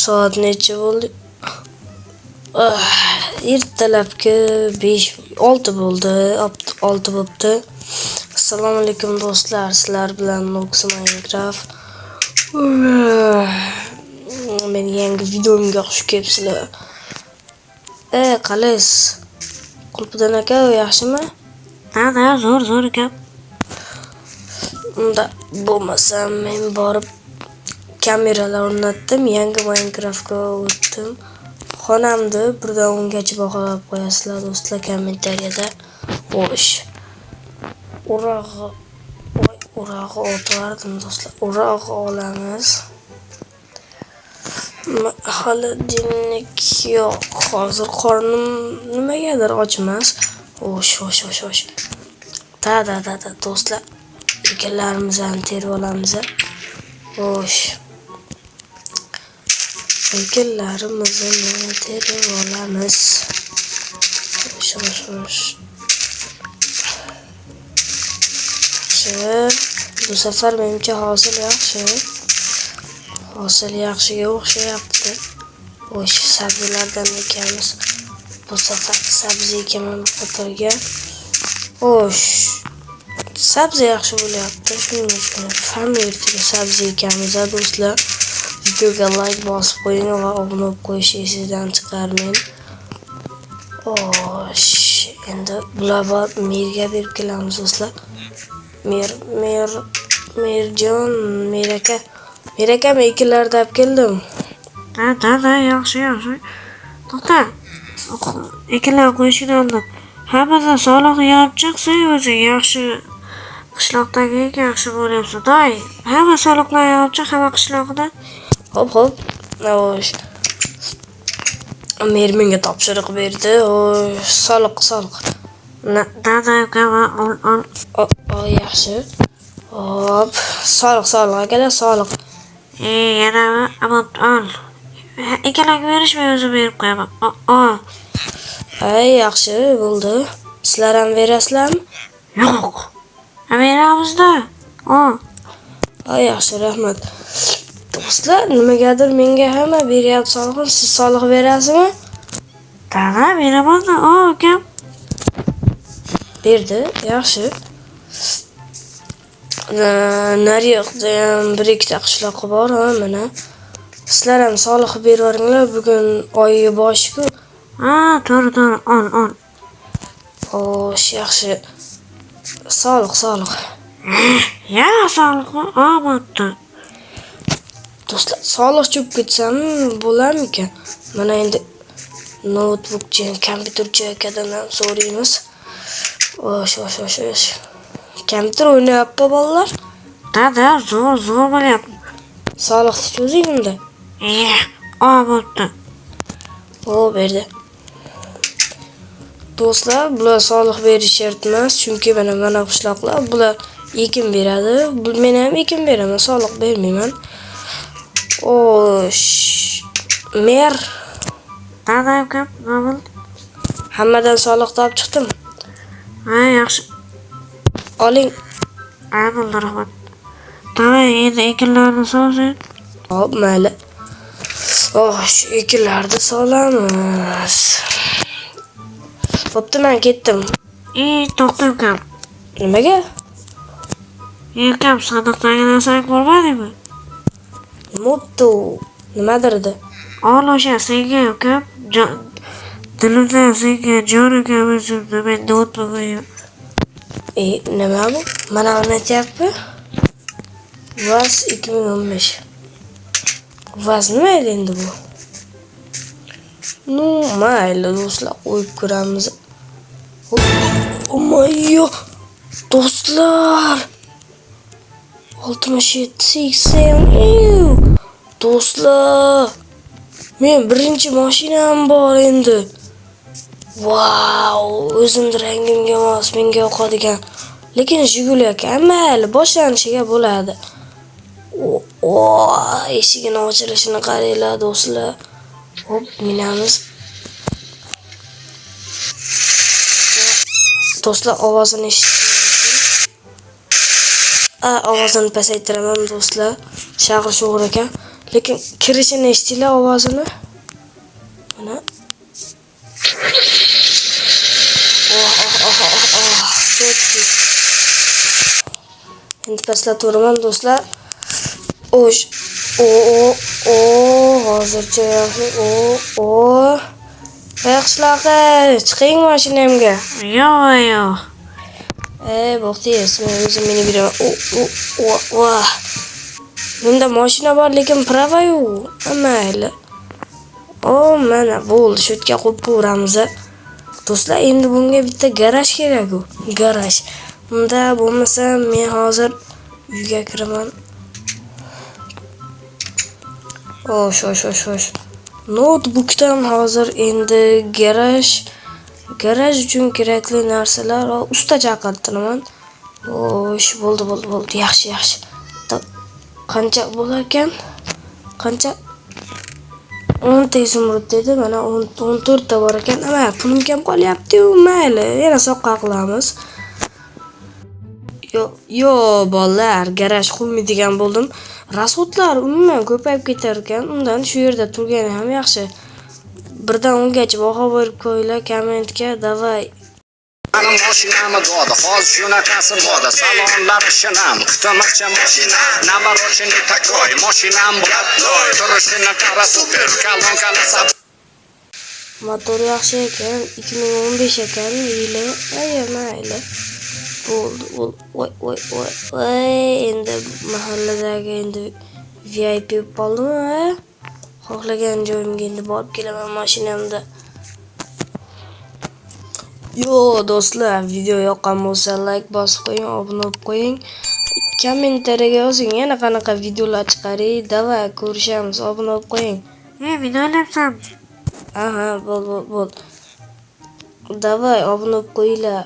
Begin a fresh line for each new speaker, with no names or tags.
Soat necha bo'ldi? Ertalabki 6 bo'ldi. 6 bo'pti. Assalomu alaykum do'stlar. Sizlar bilan Nox Minecraft. Meni yangi videomga xush kelibsizlar. Qalaysiz? Qulpidan aka, yaxshimi?
Ha, zo'r ekan.
Unda bo'lmasam men borib kameralar o'rnatdim, yangi Minecraftga o'tdim. Xonamni 1dan 10 gacha baholab qo'yasizlar do'stlar kommentariyada. Xo'sh. O'rog'i o'tvardim do'stlar. O'rog' olamiz. Xolodilnik yo'q. Hozir qornim nimagadir ochmas. Xo'sh. Da do'stlar. Ekinlarimizni terib olamiz. Xo'sh. Ekinlarimizni terib olamiz. Xo'sh. Bu safar menimcha hosil yaxshi. Hosil yaxshiga o'xshayapti. Xo'sh, sabzilardan ekamiz. Bu safar sabzi ekaman qatorga. Xo'sh. Sabzi yaxshi bo'lyapti. Shuning uchun familiyaga sabzi ekamiz do'stlar. Videoga like bosib qo'ying va obuna bo'lib qo'yishingizni chiqarmang. Xo'sh, endi bular merga berib kelamiz do'stlar. Merjon, Meraka ekinlarni olib keldim.
Da, yaxshi. To'xta. Ekinlar qo'yishdan oldin hammadan soliqni yopib chiqsang o'zi yaxshi. Qishloqdagi eng yaxshi bo'lyapsan. Doy, hamma soliqlarni yopib chiq, hamma qishloqda.
Xo'p. Xo'sh. Mer menga topshiriq berdi. Xo'sh, soliq.
Da, ol.
Yaxshi. Hop, soliq akalar, soliq.
Yana ol. Ekinlarga berishmay o'zi berib qo'yaman. Ol.
Yaxshi bo'ldi. Sizlar ham berasizlarmi?
Yo'q. Beramiz-da.
Yaxshi, rahmat. Do'stlar, nimagadir menga hamma beryapti soliqni. Siz soliq berasizmi?
Da, beraman-da. Ukam.
Berdi, yaxshi. Naryoqda ham 1-2 qishloq bor, mana. Sizlar ham soliq berib yuboringlar, bugun oyi boshi-ku.
To'g'ri, ol.
Xo'sh, yaxshi. Soliq.
Ya, soliqmi? Bo'pti.
Do'stlar, soliq cho'p ketsam bo'larmikan? Mana endi notebookchi, kompyuterchi akadan ham so'raymiz. Xo'sh. Kompyuter o'ynayapti bolalar.
Da, zo'r bo'lyapti.
Soliqni cho'zing unda.
Bo'pti.
Berdi. Do'stlar, bular soliq berish shart emas, chunki mana qishloqlar bular ekin beradi. Men ham ekin beraman, soliq bermayman. Xo'sh. Mer.
Da, ukam, nima bo'ldi?
Hammadan soliq topib chiqdim.
Yaxshi.
Oling.
Bo'ldi, rahmat. Tamam, endi ekinlarni solsang.
Hop, mayli. Xo'sh, ekinlarni solamiz. Bo'pti, men ketdim.
To'xta, ukam.
Nimaga?
Ukam, sandiqdagi narsani ko'rmadingmi?
Bo'pti. Nimadir edi?
Ol o'sha senga, ukam. Dilimdan senga jon ukam o'zimda men notebook'im.
Nima bu? Mana uni aytyapti. Vaz 2015. Vaz nima edi endi bu? Mayli do'stlar, qo'yib ko'ramiz. Omayo! Do'stlar! 67-80. Do'stlar! Men birinchi mashinam bor endi. Wow, o'zimning rangimga mos, menga yoqadigan. Lekin Jiguli aka, mayli, boshlanishiga bo'ladi. Eshigini ochilishini qaranglar do'stlar. Hop, minamiz. Do'stlar, ovozini eshitdingizmi? Ovozini pasaytiraman do'stlar. Shag'ir ekan. Lekin kirishini eshitinglar ovozini. Mana. Chotki. Endi pastlataveraman do'stlar. O'sh. Hozircha yaxshi. Yaxshilaqa, chiqing mashinamga.
Yo'q.
Bo'xtaysiz, men o'zim meni beraman. Bunda mashina bor, lekin prava-yu. Mayli. Mana bo'ldi, shu yerga qo'yib ko'ramiz. Do'stlar, endi bunga bitta garaj kerak-ku. Garaj. Unda bo'lmasa, men hozir uyga kiraman. Xo'sh. Notebookdan hozir endi garaj uchun kerakli narsalar usta chaqirtiraman. Xo'sh, bo'ldi. Yaxshi. Qancha bo'lar ekan? Qancha? 10 ta izumrud dedi. Mana 14 ta bor ekan. Ama pulim kam qolyapti-yu, mayli. Yana soqqa qilamiz. Yo, bolalar, garaj qurmaydigan bo'ldim. Rasxodlar umuman ko'payib ketar ekan. Undan shu yerda turgani ham yaxshi. Birdan 10 gacha baho berib qo'yinglar kommentga. Davay.
Ana mashinamni doda, hozir shunaqasi moda, salonlar shinam, kutamacha mashina, nabarotchini takoy, mashinam bo'ladi, turishini qara super, kalon-kalasa.
Motor yaxshi ekan, 2015 ekan, yili, mayli. Voy, endi mahalladagi endi VIP bo'ldimi? Xohlagan joyimga endi borib kelaman mashinamda. Yo do'stlar, video yoqqan bo'lsa like bosib qo'ying, obuna bo'lib qo'ying. Kommentariyaga yozing, yana qanaqa videolar chiqaring. Davay, ko'rishamiz, obuna bo'lib qo'ying.
Video olyapsan.
Aha, bo'l. Davay, obuna bo'lib qo'yinglar.